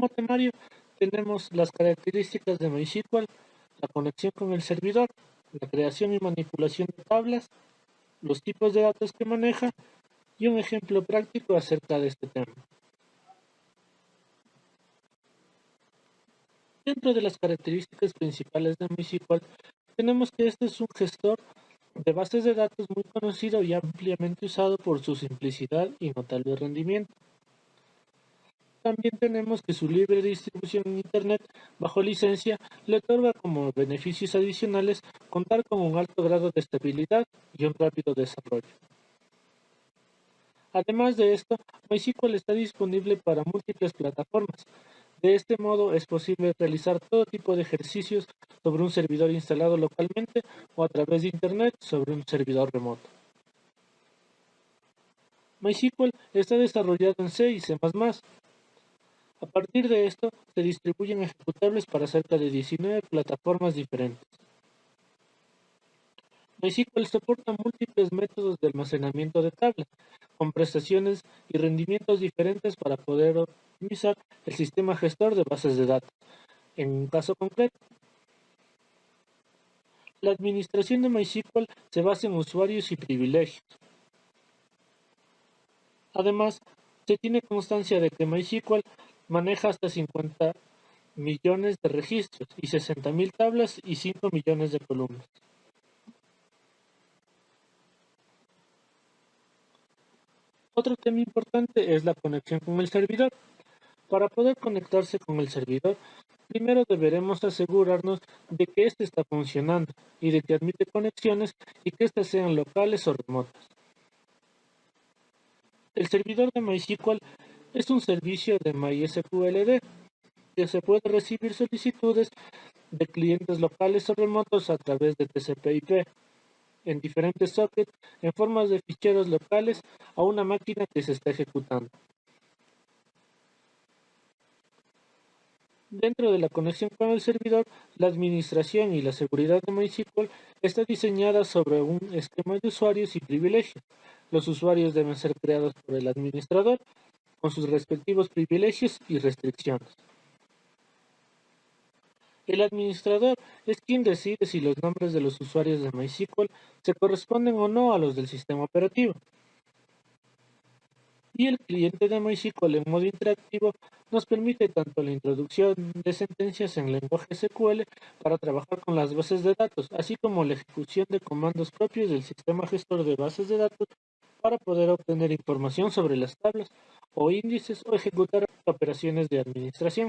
Como temario tenemos las características de MySQL, la conexión con el servidor, la creación y manipulación de tablas, los tipos de datos que maneja y un ejemplo práctico acerca de este tema. Dentro de las características principales de MySQL, tenemos que este es un gestor de bases de datos muy conocido y ampliamente usado por su simplicidad y notable rendimiento. También tenemos que su libre distribución en Internet bajo licencia le otorga como beneficios adicionales contar con un alto grado de estabilidad y un rápido desarrollo. Además de esto, MySQL está disponible para múltiples plataformas. De este modo es posible realizar todo tipo de ejercicios sobre un servidor instalado localmente o a través de Internet sobre un servidor remoto. MySQL está desarrollado en C y C++. A partir de esto, se distribuyen ejecutables para cerca de 19 plataformas diferentes. MySQL soporta múltiples métodos de almacenamiento de tabla, con prestaciones y rendimientos diferentes para poder optimizar el sistema gestor de bases de datos. En un caso concreto, la administración de MySQL se basa en usuarios y privilegios. Además, se tiene constancia de que MySQL maneja hasta 50 millones de registros y 60.000 tablas y 5 millones de columnas. Otro tema importante es la conexión con el servidor. Para poder conectarse con el servidor, primero deberemos asegurarnos de que éste está funcionando y de que admite conexiones y que éstas sean locales o remotas. El servidor de MySQL es un servicio de MySQLD que se puede recibir solicitudes de clientes locales o remotos a través de TCP/IP en diferentes sockets en formas de ficheros locales a una máquina que se está ejecutando. Dentro de la conexión con el servidor, la administración y la seguridad de MySQL está diseñada sobre un esquema de usuarios y privilegios. Los usuarios deben ser creados por el administrador con sus respectivos privilegios y restricciones. El administrador es quien decide si los nombres de los usuarios de MySQL se corresponden o no a los del sistema operativo. Y el cliente de MySQL en modo interactivo nos permite tanto la introducción de sentencias en lenguaje SQL para trabajar con las bases de datos, así como la ejecución de comandos propios del sistema gestor de bases de datos para poder obtener información sobre las tablas o índices o ejecutar operaciones de administración.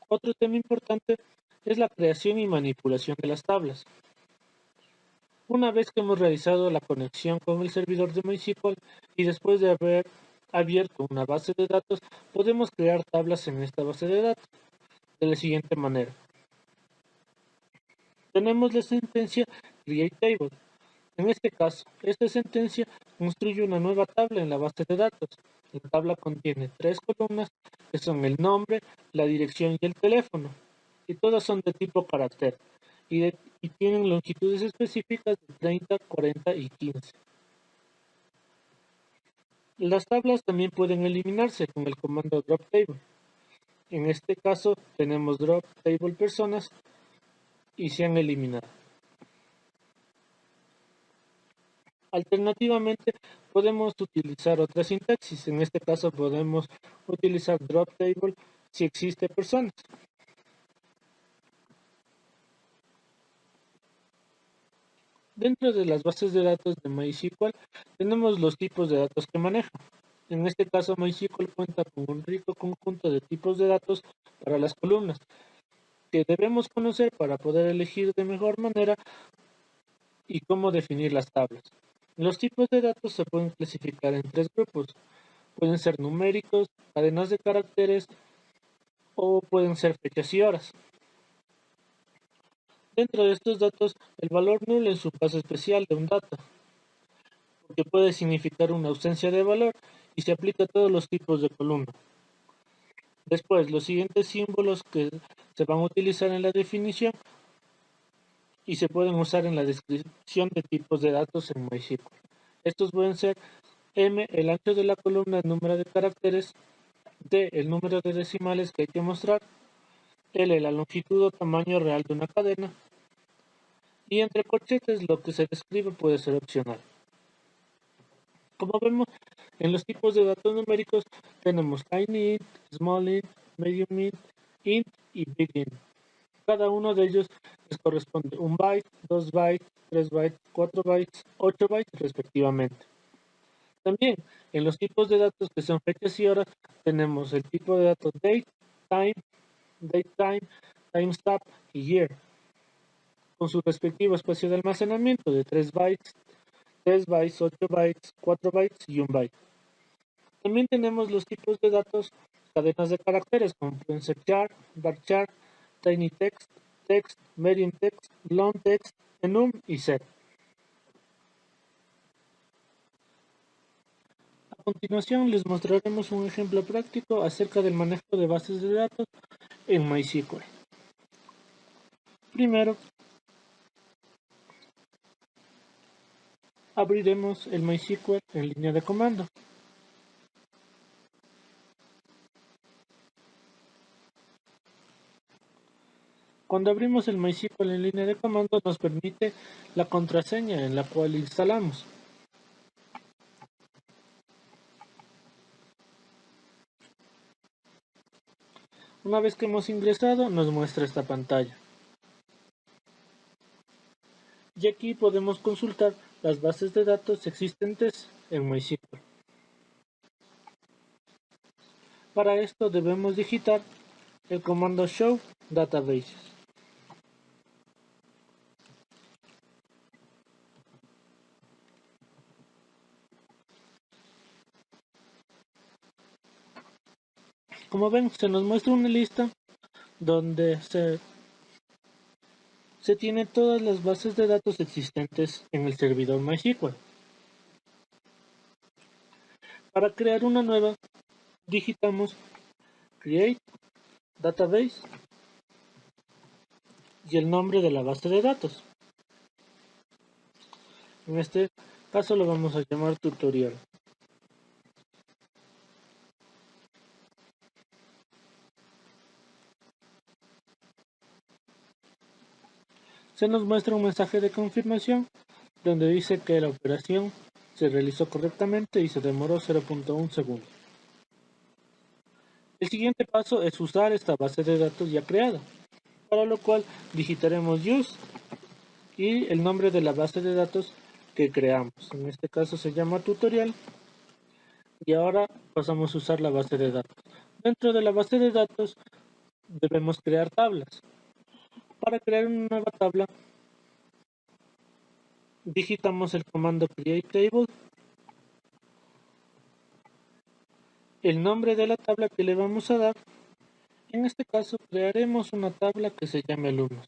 Otro tema importante es la creación y manipulación de las tablas. Una vez que hemos realizado la conexión con el servidor de MySQL y después de haber abierto una base de datos, podemos crear tablas en esta base de datos de la siguiente manera. Tenemos la sentencia createTable. En este caso, esta sentencia construye una nueva tabla en la base de datos. La tabla contiene 3 columnas que son el nombre, la dirección y el teléfono, y todas son de tipo carácter y tienen longitudes específicas de 30, 40 y 15. Las tablas también pueden eliminarse con el comando dropTable. En este caso tenemos dropTable personas y se han eliminado. Alternativamente, podemos utilizar otra sintaxis. En este caso podemos utilizar dropTable si existe personas. Dentro de las bases de datos de MySQL tenemos los tipos de datos que maneja. En este caso MySQL cuenta con un rico conjunto de tipos de datos para las columnas que debemos conocer para poder elegir de mejor manera y cómo definir las tablas. Los tipos de datos se pueden clasificar en 3 grupos. Pueden ser numéricos, cadenas de caracteres o pueden ser fechas y horas. Dentro de estos datos, el valor null es un caso especial de un dato, porque puede significar una ausencia de valor y se aplica a todos los tipos de columna. Después, los siguientes símbolos que se van a utilizar en la definición y se pueden usar en la descripción de tipos de datos en MySQL. Estos pueden ser M, el ancho de la columna, el número de caracteres. D, el número de decimales que hay que mostrar. L, la longitud o tamaño real de una cadena. Y entre corchetes lo que se describe puede ser opcional. Como vemos, en los tipos de datos numéricos tenemos tiny int, small int, medium int y big int. Cada uno de ellos les corresponde 1 byte, 2 bytes, 3 bytes, 4 bytes, 8 bytes respectivamente. También en los tipos de datos que son fechas y horas tenemos el tipo de datos date time, timestamp y year, con su respectivo espacio de almacenamiento de 3 bytes, 8 bytes, 4 bytes y 1 byte. También tenemos los tipos de datos, cadenas de caracteres, como pueden ser char, varchar, tiny text, text, medium text, long text, enum y set. A continuación les mostraremos un ejemplo práctico acerca del manejo de bases de datos en MySQL. Primero, abriremos el MySQL en línea de comando. Cuando abrimos el MySQL en línea de comando nos permite la contraseña en la cual instalamos. Una vez que hemos ingresado nos muestra esta pantalla. Y aquí podemos consultar las bases de datos existentes en MySQL. Para esto debemos digitar el comando show databases. Como ven, se nos muestra una lista donde se tiene todas las bases de datos existentes en el servidor MySQL. Para crear una nueva, digitamos create database y el nombre de la base de datos. En este caso lo vamos a llamar tutorial. Se nos muestra un mensaje de confirmación donde dice que la operación se realizó correctamente y se demoró 0.1 segundo. El siguiente paso es usar esta base de datos ya creada, para lo cual digitaremos use y el nombre de la base de datos que creamos. En este caso se llama tutorial y ahora pasamos a usar la base de datos. Dentro de la base de datos debemos crear tablas. Para crear una nueva tabla digitamos el comando create table, el nombre de la tabla que le vamos a dar. En este caso crearemos una tabla que se llame alumnos,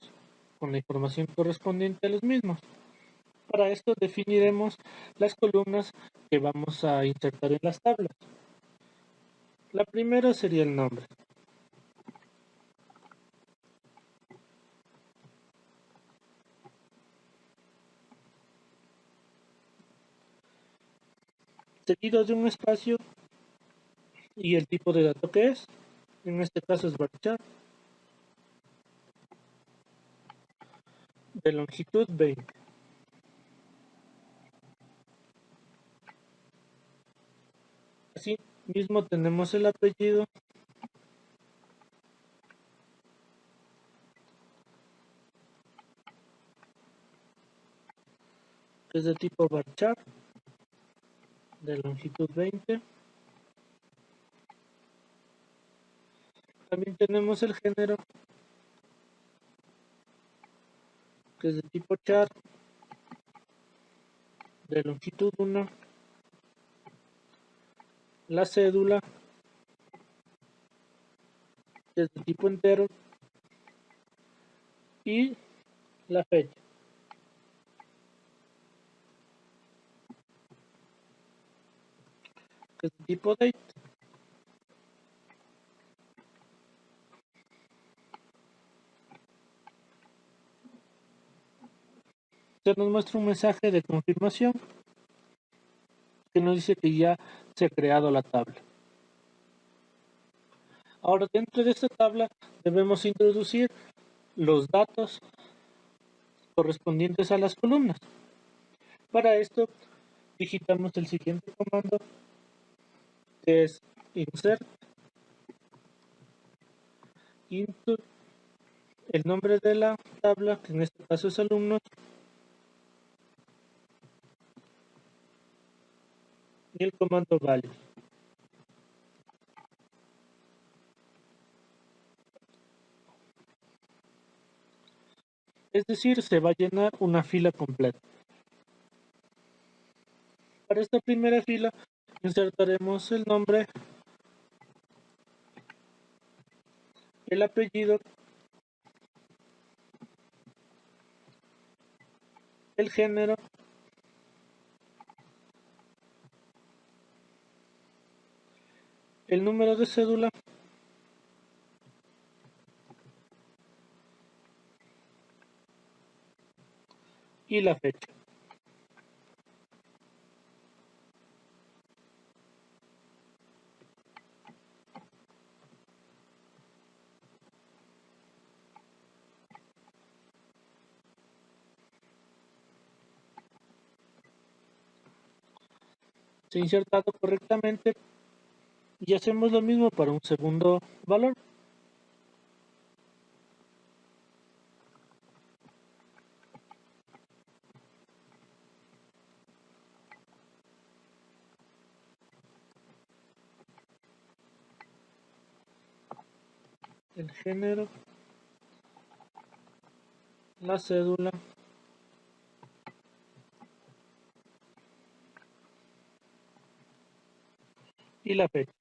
con la información correspondiente a los mismos. Para esto definiremos las columnas que vamos a insertar en las tablas. La primera sería el nombre. Seguido de un espacio y el tipo de dato que es. En este caso es varchar de longitud 20. Así mismo tenemos el apellido, que es de tipo varchar de longitud 20. También tenemos el género, que es de tipo char de longitud 1. La cédula, que es de tipo entero, y la fecha, que es de tipo date. Se nos muestra un mensaje de confirmación que nos dice que ya se ha creado la tabla. Ahora, dentro de esta tabla debemos introducir los datos correspondientes a las columnas. Para esto, digitamos el siguiente comando, que es insert into el nombre de la tabla, que en este caso es alumnos, y el comando value. Es decir, se va a llenar una fila completa. Para esta primera fila insertaremos el nombre, el apellido, el género, el número de cédula y la fecha. Se ha insertado correctamente y hacemos lo mismo para un segundo valor. El género, la cédula y la fecha.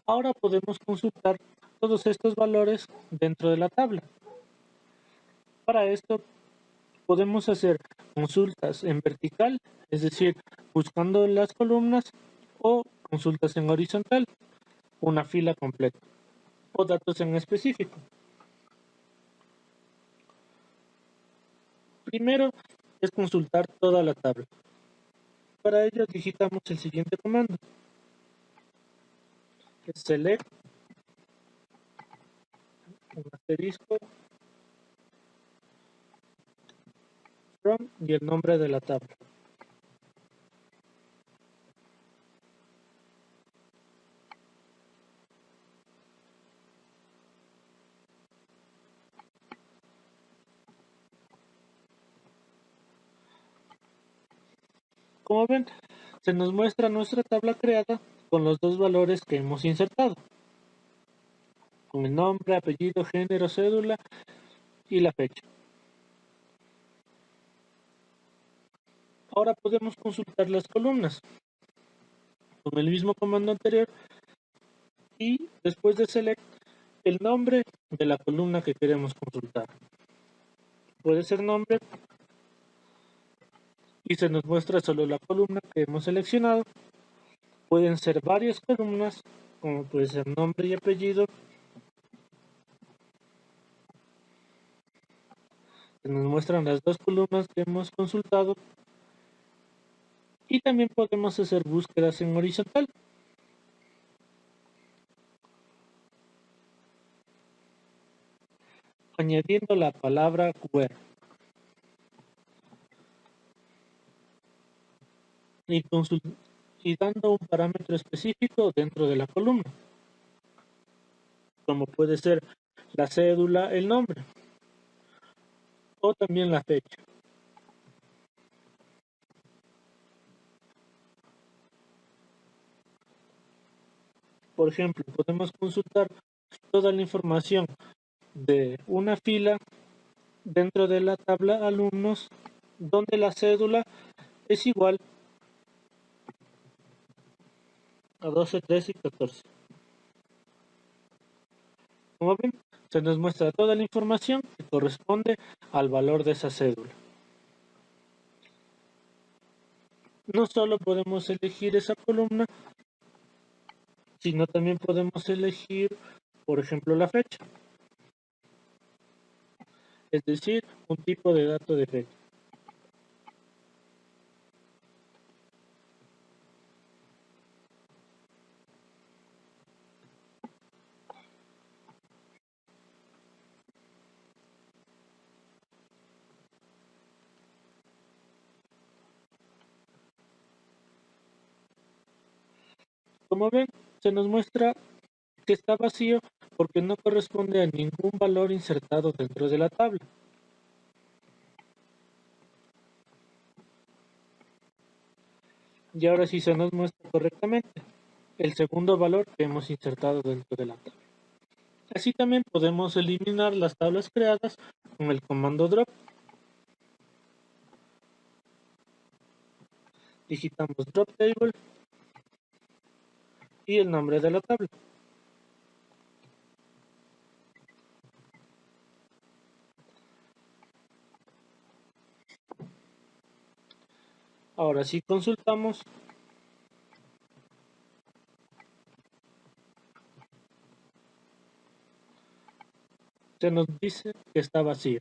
Ahora podemos consultar todos estos valores dentro de la tabla. Para esto podemos hacer consultas en vertical, es decir, buscando las columnas, o consultas en horizontal, una fila completa, o datos en específico. Primero es consultar toda la tabla. Para ello digitamos el siguiente comando, que es select, un asterisco, from y el nombre de la tabla. Como ven, se nos muestra nuestra tabla creada con los dos valores que hemos insertado, con el nombre, apellido, género, cédula y la fecha. Ahora podemos consultar las columnas con el mismo comando anterior y después de select el nombre de la columna que queremos consultar. Puede ser nombre y se nos muestra solo la columna que hemos seleccionado. Pueden ser varias columnas, como puede ser nombre y apellido. Se nos muestran las dos columnas que hemos consultado. Y también podemos hacer búsquedas en horizontal. Añadiendo la palabra where. Y dando un parámetro específico dentro de la columna, como puede ser la cédula, el nombre, o también la fecha. Por ejemplo, podemos consultar toda la información de una fila dentro de la tabla alumnos, donde la cédula es igual a 12, 13 y 14. Como ven, se nos muestra toda la información que corresponde al valor de esa cédula. No solo podemos elegir esa columna, sino también podemos elegir, por ejemplo, la fecha, es decir, un tipo de dato de fecha. Como ven, se nos muestra que está vacío porque no corresponde a ningún valor insertado dentro de la tabla. Y ahora sí se nos muestra correctamente el segundo valor que hemos insertado dentro de la tabla. Así también podemos eliminar las tablas creadas con el comando drop. Digitamos drop table y el nombre de la tabla. Ahora si consultamos, se nos dice que está vacío.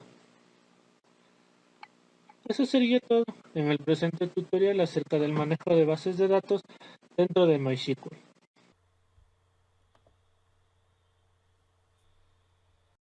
Eso sería todo en el presente tutorial acerca del manejo de bases de datos dentro de MySQL.